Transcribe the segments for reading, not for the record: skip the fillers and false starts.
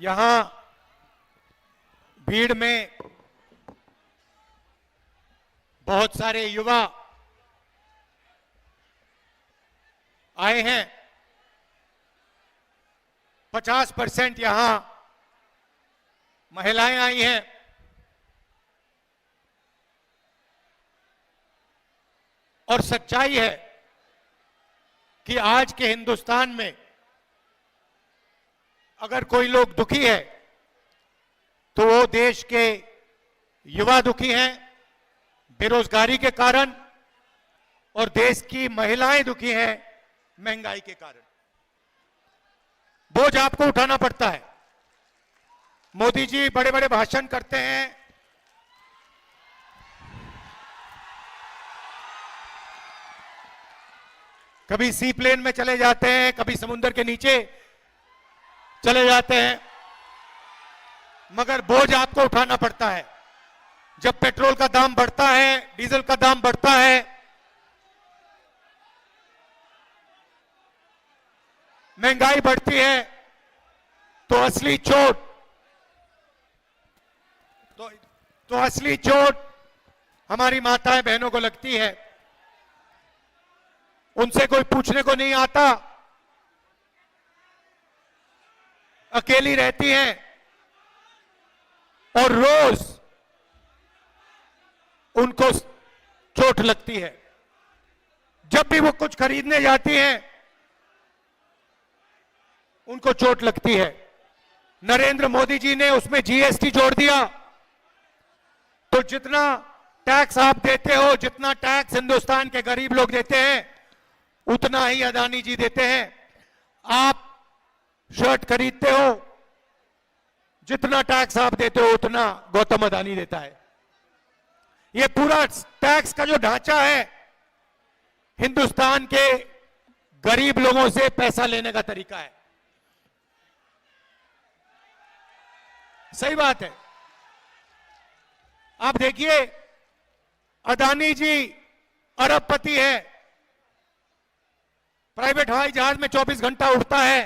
यहां भीड़ में बहुत सारे युवा आए हैं। 50% यहां महिलाएं आई हैं। और सच्चाई है कि आज के हिंदुस्तान में अगर कोई लोग दुखी है तो वो देश के युवा दुखी हैं बेरोजगारी के कारण, और देश की महिलाएं दुखी हैं महंगाई के कारण। बोझ आपको उठाना पड़ता है। मोदी जी बड़े बड़े भाषण करते हैं, कभी सी प्लेन में चले जाते हैं, कभी समुद्र के नीचे चले जाते हैं, मगर बोझ आपको उठाना पड़ता है। जब पेट्रोल का दाम बढ़ता है, डीजल का दाम बढ़ता है, महंगाई बढ़ती है, तो असली चोट असली चोट हमारी माताएं बहनों को लगती है। उनसे कोई पूछने को नहीं आता, अकेली रहती हैं और रोज उनको चोट लगती है। जब भी वो कुछ खरीदने जाती हैं उनको चोट लगती है। नरेंद्र मोदी जी ने उसमें जीएसटी जोड़ दिया, तो जितना टैक्स आप देते हो, जितना टैक्स हिंदुस्तान के गरीब लोग देते हैं, उतना ही अदानी जी देते हैं। आप शर्ट खरीदते हो, जितना टैक्स आप देते हो उतना गौतम अदानी देता है। ये पूरा टैक्स का जो ढांचा है हिंदुस्तान के गरीब लोगों से पैसा लेने का तरीका है। सही बात है। आप देखिए, अदानी जी अरबपति है, प्राइवेट हवाई जहाज में 24 घंटा उड़ता है,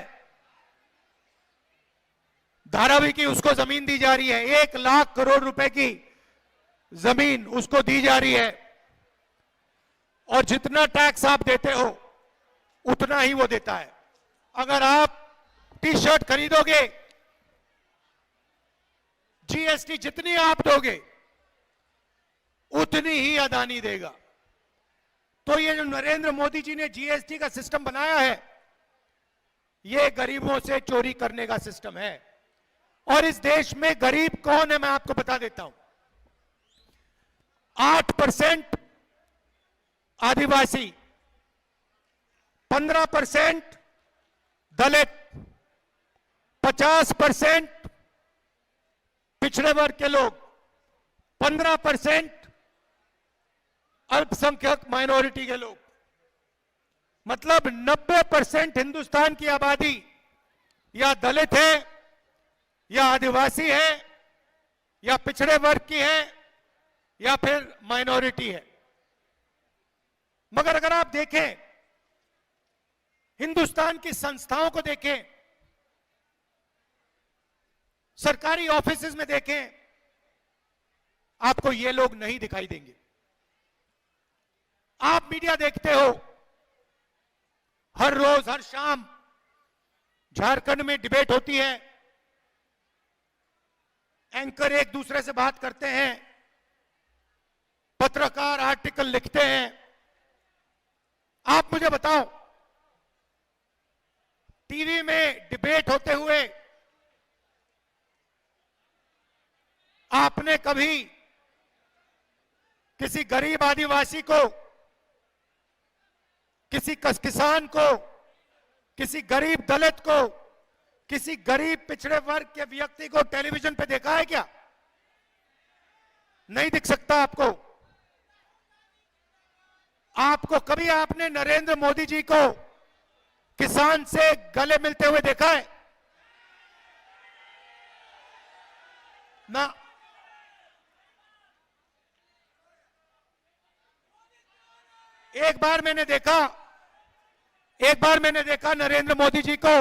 धारावी की उसको जमीन दी जा रही है, 1 लाख करोड़ रुपए की जमीन उसको दी जा रही है, और जितना टैक्स आप देते हो उतना ही वो देता है। अगर आप टी शर्ट खरीदोगे, जीएसटी जितनी आप दोगे उतनी ही अदानी देगा। तो ये जो नरेंद्र मोदी जी ने जीएसटी का सिस्टम बनाया है, ये गरीबों से चोरी करने का सिस्टम है। और इस देश में गरीब कौन है मैं आपको बता देता हूं। 8% आदिवासी, 15% दलित, 50% पिछड़े वर्ग के लोग, 15% अल्पसंख्यक माइनॉरिटी के लोग, मतलब 90% हिंदुस्तान की आबादी या दलित है, या आदिवासी है, या पिछड़े वर्ग की है, या फिर माइनॉरिटी है। मगर अगर आप देखें, हिंदुस्तान की संस्थाओं को देखें, सरकारी ऑफिसेज में देखें, आपको ये लोग नहीं दिखाई देंगे। आप मीडिया देखते हो, हर रोज हर शाम झारखंड में डिबेट होती है, एंकर एक दूसरे से बात करते हैं, पत्रकार आर्टिकल लिखते हैं। आप मुझे बताओ, टीवी में डिबेट होते हुए आपने कभी किसी गरीब आदिवासी को, किसी किसान को, किसी गरीब दलित को, किसी गरीब पिछड़े वर्ग के व्यक्ति को टेलीविजन पे देखा है क्या? नहीं दिख सकता आपको। आपको कभी आपने नरेंद्र मोदी जी को किसान से गले मिलते हुए देखा है? ना। एक बार मैंने देखा नरेंद्र मोदी जी को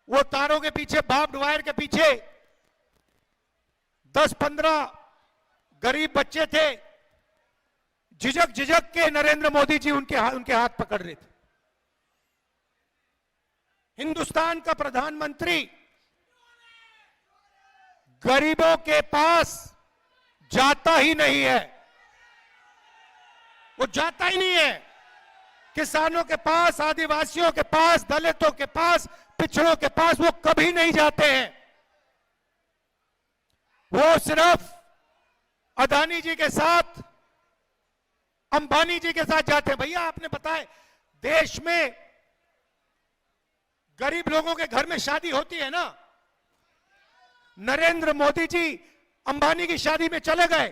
वो तारों के पीछे, बार्ब्ड वायर के पीछे 10-15 गरीब बच्चे थे, झिझक झिझक के नरेंद्र मोदी जी उनके हाथ पकड़ रहे थे। हिंदुस्तान का प्रधानमंत्री गरीबों के पास जाता ही नहीं है, वो जाता ही नहीं है। किसानों के पास, आदिवासियों के पास, दलितों के पास, पिछड़ों के पास वो कभी नहीं जाते हैं। वो सिर्फ अदानी जी के साथ, अंबानी जी के साथ जाते हैं। भैया आपने बताया, देश में गरीब लोगों के घर में शादी होती है ना, नरेंद्र मोदी जी अंबानी की शादी में चले गए,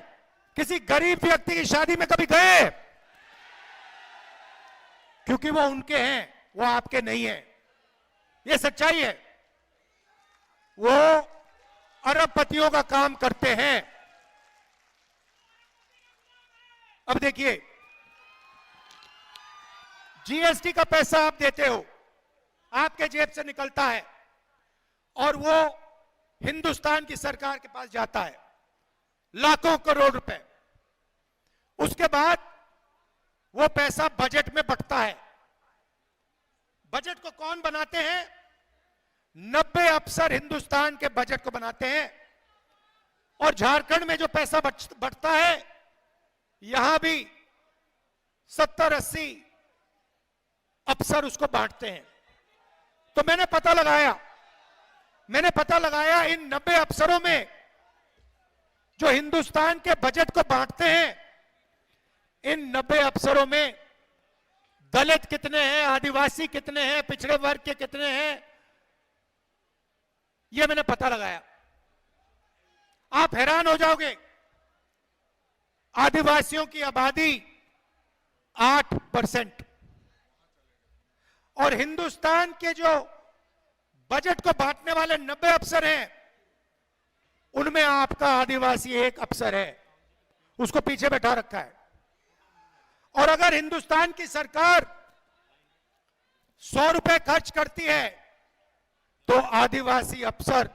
किसी गरीब व्यक्ति की शादी में कभी गए? क्योंकि वो उनके हैं, वो आपके नहीं हैं। ये सच्चाई है। वो अरबपतियों का काम करते हैं। अब देखिए, जीएसटी का पैसा आप देते हो, आपके जेब से निकलता है और वो हिंदुस्तान की सरकार के पास जाता है, लाखों करोड़ रुपए। उसके बाद वो पैसा बजट में बंटता है। बजट को कौन बनाते हैं? 90 अफसर हिंदुस्तान के बजट को बनाते हैं। और झारखंड में जो पैसा बंटता है, यहां भी 70-80 अफसर उसको बांटते हैं। तो मैंने पता लगाया इन 90 अफसरों में जो हिंदुस्तान के बजट को बांटते हैं, इन 90 अफसरों में दलित कितने हैं, आदिवासी कितने हैं, पिछड़े वर्ग के कितने हैं, यह मैंने पता लगाया। आप हैरान हो जाओगे। आदिवासियों की आबादी 8% और हिंदुस्तान के जो बजट को बांटने वाले 90 अफसर हैं, उनमें आपका आदिवासी एक अफसर है, उसको पीछे बैठा रखा है। और अगर हिंदुस्तान की सरकार 100 रुपए खर्च करती है तो आदिवासी अफसर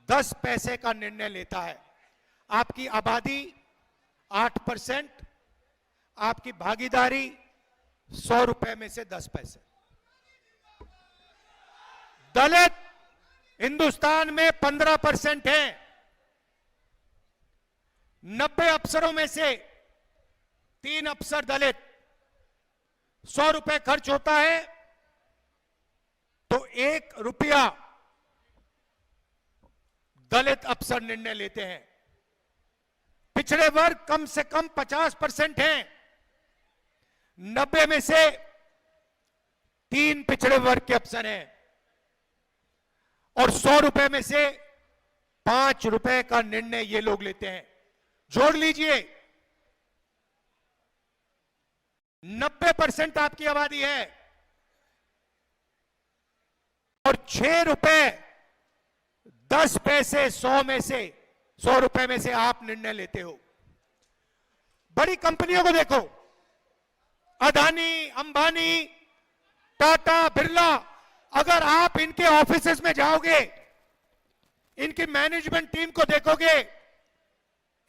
10 पैसे का निर्णय लेता है। आपकी आबादी 8%, आपकी भागीदारी 100 रुपए में से 10 पैसे। दलित हिंदुस्तान में 15% हैं। 90 अफसरों में से 3 अफसर दलित। 100 रुपए खर्च होता है तो 1 रुपया दलित अफसर निर्णय लेते हैं। पिछड़े वर्ग कम से कम 50% हैं। 90 में से 3 पिछड़े वर्ग के अफसर हैं और 100 रुपए में से 5 रुपए का निर्णय ये लोग लेते हैं। जोड़ लीजिए, 90% आपकी आबादी है और 6 रुपए 10 पैसे 100 रुपए में से आप निर्णय लेते हो। बड़ी कंपनियों को देखो, अदानी, अंबानी, टाटा, बिरला, अगर आप इनके ऑफिसेज में जाओगे, इनकी मैनेजमेंट टीम को देखोगे,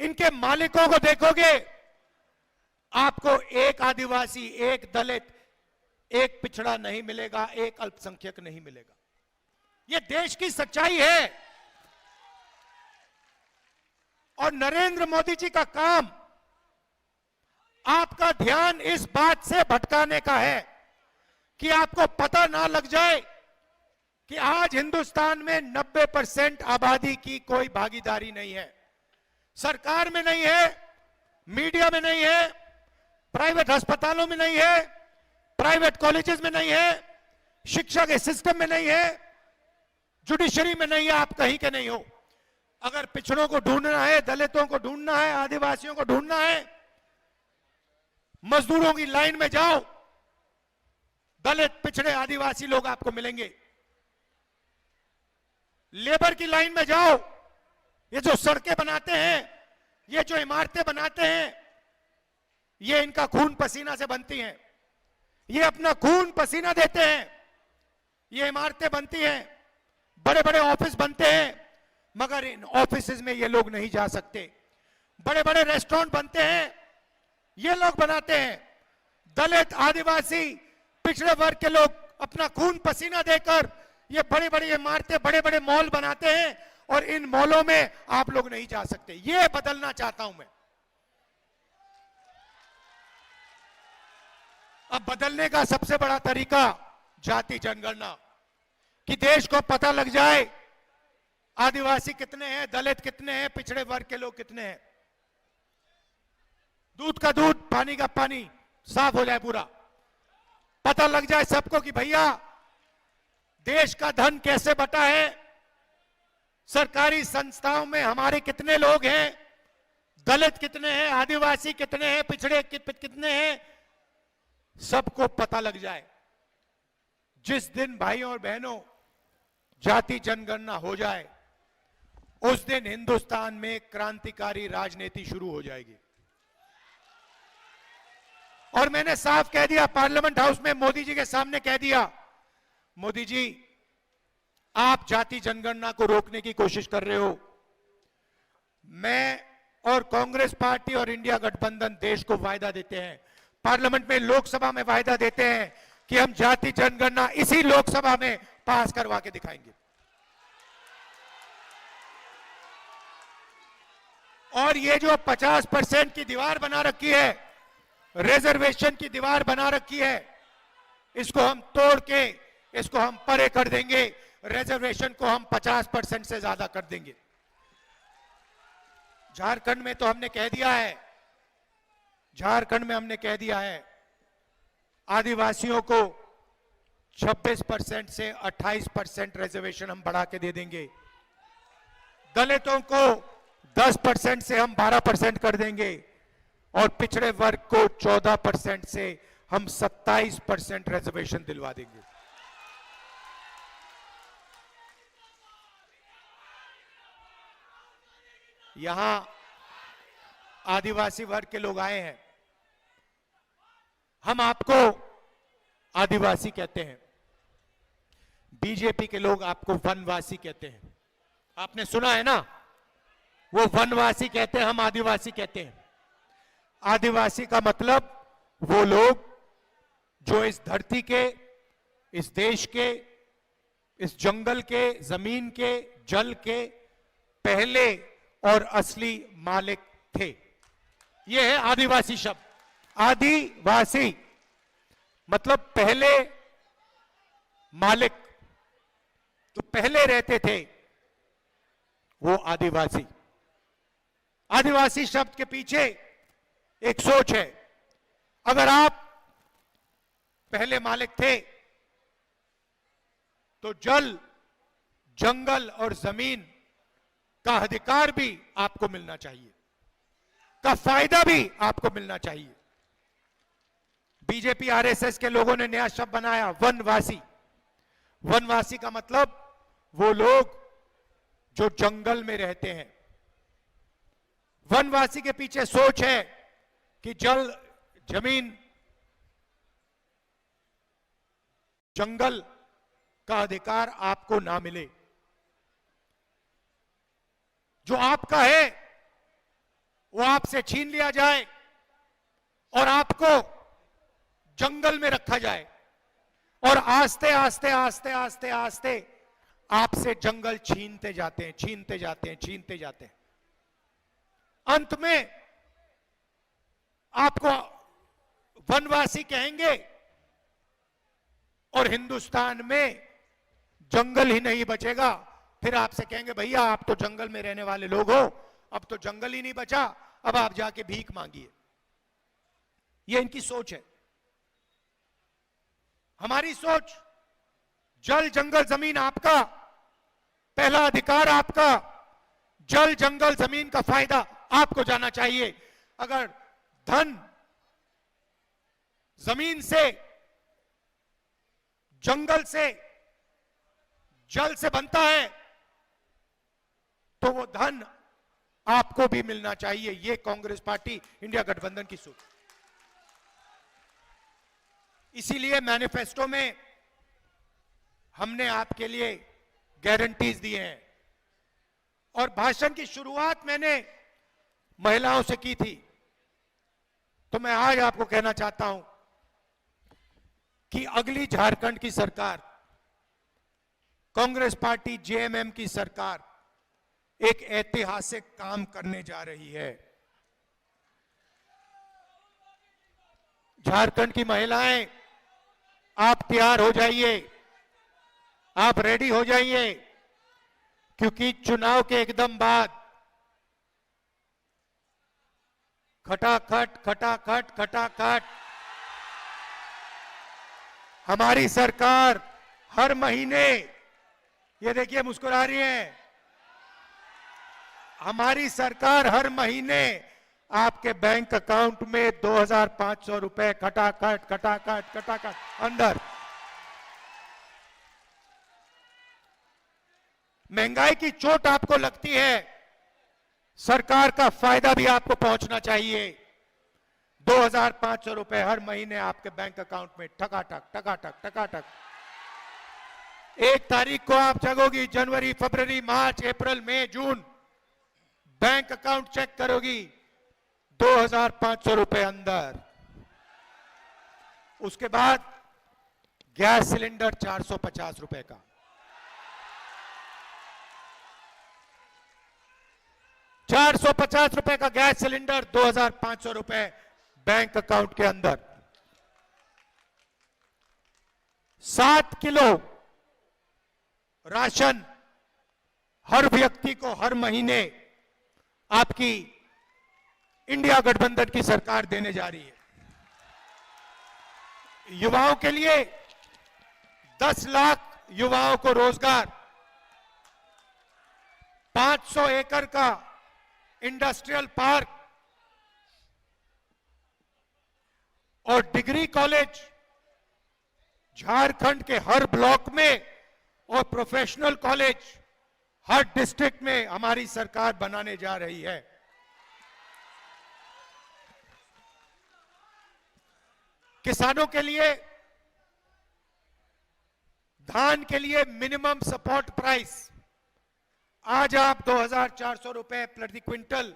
इनके मालिकों को देखोगे, आपको एक आदिवासी, एक दलित, एक पिछड़ा नहीं मिलेगा, एक अल्पसंख्यक नहीं मिलेगा। यह देश की सच्चाई है। और नरेंद्र मोदी जी का काम आपका ध्यान इस बात से भटकाने का है कि आपको पता ना लग जाए कि आज हिंदुस्तान में 90% आबादी की कोई भागीदारी नहीं है। सरकार में नहीं है, मीडिया में नहीं है, प्राइवेट अस्पतालों में नहीं है, प्राइवेट कॉलेजेस में नहीं है, शिक्षा के सिस्टम में नहीं है, जुडिशरी में नहीं है, आप कहीं के नहीं हो। अगर पिछड़ों को ढूंढना है, दलितों को ढूंढना है, आदिवासियों को ढूंढना है, मजदूरों की लाइन में जाओ, दलित, पिछड़े, आदिवासी लोग आपको मिलेंगे। लेबर की लाइन में जाओ, ये जो सड़कें बनाते हैं, ये जो इमारतें बनाते हैं, ये इनका खून पसीना से बनती हैं। ये अपना खून पसीना देते हैं, ये इमारतें बनती हैं, बड़े बड़े ऑफिस बनते हैं, मगर इन ऑफिसेज में ये लोग नहीं जा सकते। बड़े बड़े रेस्टोरेंट बनते हैं, ये लोग बनाते हैं। दलित, आदिवासी, पिछड़े वर्ग के लोग अपना खून पसीना देकर ये बड़ी बड़ी इमारतें, बड़े बड़े मॉल बनाते हैं, और इन मॉलों में आप लोग नहीं जा सकते। ये बदलना चाहता हूं मैं। अब बदलने का सबसे बड़ा तरीका जाति जनगणना, कि देश को पता लग जाए आदिवासी कितने हैं, दलित कितने हैं, पिछड़े वर्ग के लोग कितने हैं। दूध का दूध, पानी का पानी साफ हो जाए, पूरा पता लग जाए सबको कि भैया देश का धन कैसे बटा है, सरकारी संस्थाओं में हमारे कितने लोग हैं, दलित कितने हैं, आदिवासी कितने हैं, पिछड़े कितने हैं, सबको पता लग जाए। जिस दिन भाइयों और बहनों जाति जनगणना हो जाए, उस दिन हिंदुस्तान में क्रांतिकारी राजनीति शुरू हो जाएगी। और मैंने साफ कह दिया, पार्लियामेंट हाउस में मोदी जी के सामने कह दिया, मोदी जी आप जाति जनगणना को रोकने की कोशिश कर रहे हो। मैं और कांग्रेस पार्टी और इंडिया गठबंधन देश को वायदा देते हैं, पार्लियामेंट में, लोकसभा में वायदा देते हैं कि हम जाति जनगणना इसी लोकसभा में पास करवा के दिखाएंगे। और ये जो 50% की दीवार बना रखी है, रिजर्वेशन की दीवार बना रखी है, इसको हम तोड़ के इसको हम परे कर देंगे। रिजर्वेशन को हम 50% से ज्यादा कर देंगे। झारखंड में तो हमने कह दिया है, झारखंड में हमने कह दिया है आदिवासियों को 26% से 28% रिजर्वेशन हम बढ़ा के दे देंगे। दलितों को 10% से हम 12% कर देंगे, और पिछड़े वर्ग को 14% से हम 27% रिजर्वेशन दिलवा देंगे। यहां आदिवासी वर्ग के लोग आए हैं, हम आपको आदिवासी कहते हैं, बीजेपी के लोग आपको वनवासी कहते हैं। आपने सुना है ना, वो वनवासी कहते हैं, हम आदिवासी कहते हैं। आदिवासी का मतलब वो लोग जो इस धरती के, इस देश के, इस जंगल के, जमीन के, जल के पहले और असली मालिक थे। ये है आदिवासी शब्द। आदिवासी मतलब पहले मालिक, तो पहले रहते थे वो आदिवासी। आदिवासी शब्द के पीछे एक सोच है, अगर आप पहले मालिक थे तो जल, जंगल और जमीन का अधिकार भी आपको मिलना चाहिए, का फायदा भी आपको मिलना चाहिए। बीजेपी आरएसएस के लोगों ने नया शब्द बनाया, वनवासी। वनवासी का मतलब वो लोग जो जंगल में रहते हैं। वनवासी के पीछे सोच है कि जल, जमीन, जंगल का अधिकार आपको ना मिले, जो आपका है वो आपसे छीन लिया जाए और आपको जंगल में रखा जाए, और आस्ते आस्ते आस्ते आस्ते आस्ते आपसे जंगल छीनते जाते हैं, छीनते जाते हैं, छीनते जाते हैं। अंत में आपको वनवासी कहेंगे और हिंदुस्तान में जंगल ही नहीं बचेगा। फिर आपसे कहेंगे भैया आप तो जंगल में रहने वाले लोग हो, अब तो जंगल ही नहीं बचा, अब आप जाके भीख मांगिए। ये इनकी सोच है। हमारी सोच, जल, जंगल, जमीन आपका, पहला अधिकार आपका, जल, जंगल, जमीन का फायदा आपको जाना चाहिए। अगर धन जमीन से, जंगल से, जल से बनता है तो वो धन आपको भी मिलना चाहिए। ये कांग्रेस पार्टी, इंडिया गठबंधन की सोच। इसीलिए मैनिफेस्टो में हमने आपके लिए गारंटीज दी हैं। और भाषण की शुरुआत मैंने महिलाओं से की थी, तो मैं आज आपको कहना चाहता हूं कि अगली झारखंड की सरकार, कांग्रेस पार्टी जेएमएम की सरकार एक ऐतिहासिक काम करने जा रही है। झारखंड की महिलाएं, आप तैयार हो जाइए, आप रेडी हो जाइए, क्योंकि चुनाव के एकदम बाद खटाखट खटाखट खटाखट हमारी सरकार हर महीने, ये देखिए मुस्कुरा रही है, हमारी सरकार हर महीने आपके बैंक अकाउंट में 2,500 रुपए खटाखट खटाखट खटाखट अंदर। महंगाई की चोट आपको लगती है, सरकार का फायदा भी आपको पहुंचना चाहिए। 2,500 रुपए हर महीने आपके बैंक अकाउंट में ठकाठक ठकाठक ठकाठक। 1 तारीख को आप जगोगी, जनवरी, फरवरी, मार्च, अप्रैल, मई, जून, बैंक अकाउंट चेक करोगी, 2,500 रुपए अंदर। उसके बाद गैस सिलेंडर 450 रुपए का, 450 रुपए का गैस सिलेंडर, 2,500 रुपए बैंक अकाउंट के अंदर। 7 किलो राशन हर व्यक्ति को हर महीने आपकी इंडिया गठबंधन की सरकार देने जा रही है। युवाओं के लिए 10 लाख युवाओं को रोजगार, 500 एकड़ का इंडस्ट्रियल पार्क और डिग्री कॉलेज झारखंड के हर ब्लॉक में और प्रोफेशनल कॉलेज हर डिस्ट्रिक्ट में हमारी सरकार बनाने जा रही है। किसानों के लिए धान के लिए मिनिमम सपोर्ट प्राइस, आज आप 2,400 रुपए प्रति क्विंटल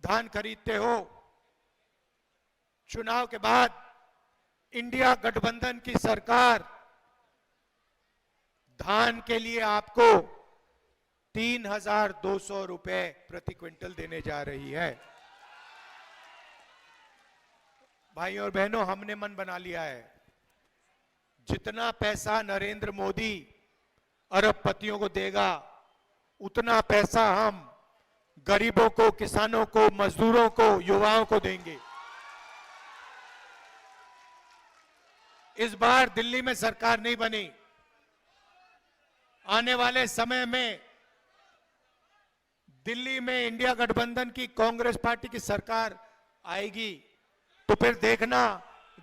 धान खरीदते हो, चुनाव के बाद इंडिया गठबंधन की सरकार धान के लिए आपको 3,200 रुपए प्रति क्विंटल देने जा रही है। भाई और बहनों, हमने मन बना लिया है, जितना पैसा नरेंद्र मोदी अरबपतियों को देगा, उतना पैसा हम गरीबों को, किसानों को, मजदूरों को, युवाओं को देंगे। इस बार दिल्ली में सरकार नहीं बनी, आने वाले समय में दिल्ली में इंडिया गठबंधन की कांग्रेस पार्टी की सरकार आएगी, तो फिर देखना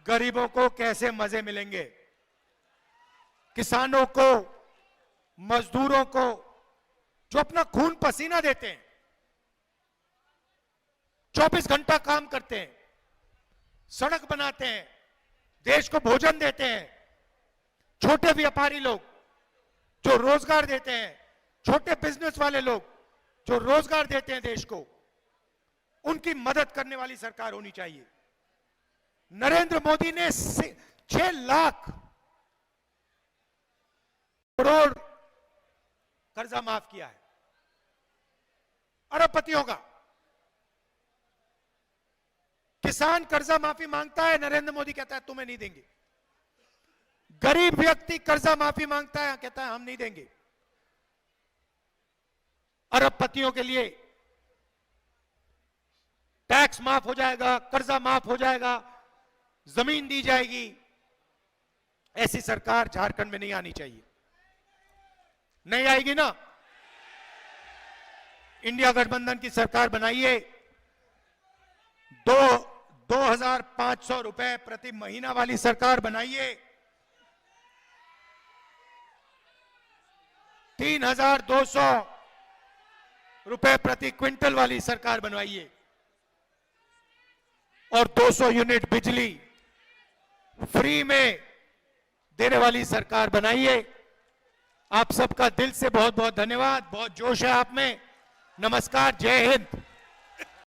गरीबों को कैसे मजे मिलेंगे, किसानों को, मजदूरों को, जो अपना खून पसीना देते हैं, 24 घंटा काम करते हैं, सड़क बनाते हैं, देश को भोजन देते हैं, छोटे व्यापारी लोग जो रोजगार देते हैं, छोटे बिजनेस वाले लोग जो रोजगार देते हैं देश को, उनकी मदद करने वाली सरकार होनी चाहिए। नरेंद्र मोदी ने 6 लाख करोड़ कर्जा माफ किया है अरबपतियों का। किसान कर्जा माफी मांगता है, नरेंद्र मोदी कहता है तुम्हें नहीं देंगे। गरीब व्यक्ति कर्जा माफी मांगता है, कहता है हम नहीं देंगे। अरबपतियों के लिए टैक्स माफ हो जाएगा, कर्जा माफ हो जाएगा, जमीन दी जाएगी। ऐसी सरकार झारखंड में नहीं आनी चाहिए। नहीं आएगी ना? इंडिया गठबंधन की सरकार बनाइए, 2,500 रुपए प्रति महीना वाली सरकार बनाइए, 3,200 रुपए प्रति क्विंटल वाली सरकार बनवाइए और 200 यूनिट बिजली फ्री में देने वाली सरकार बनाइए। आप सबका दिल से बहुत बहुत धन्यवाद। बहुत जोश है आप में। नमस्कार, जय हिंद।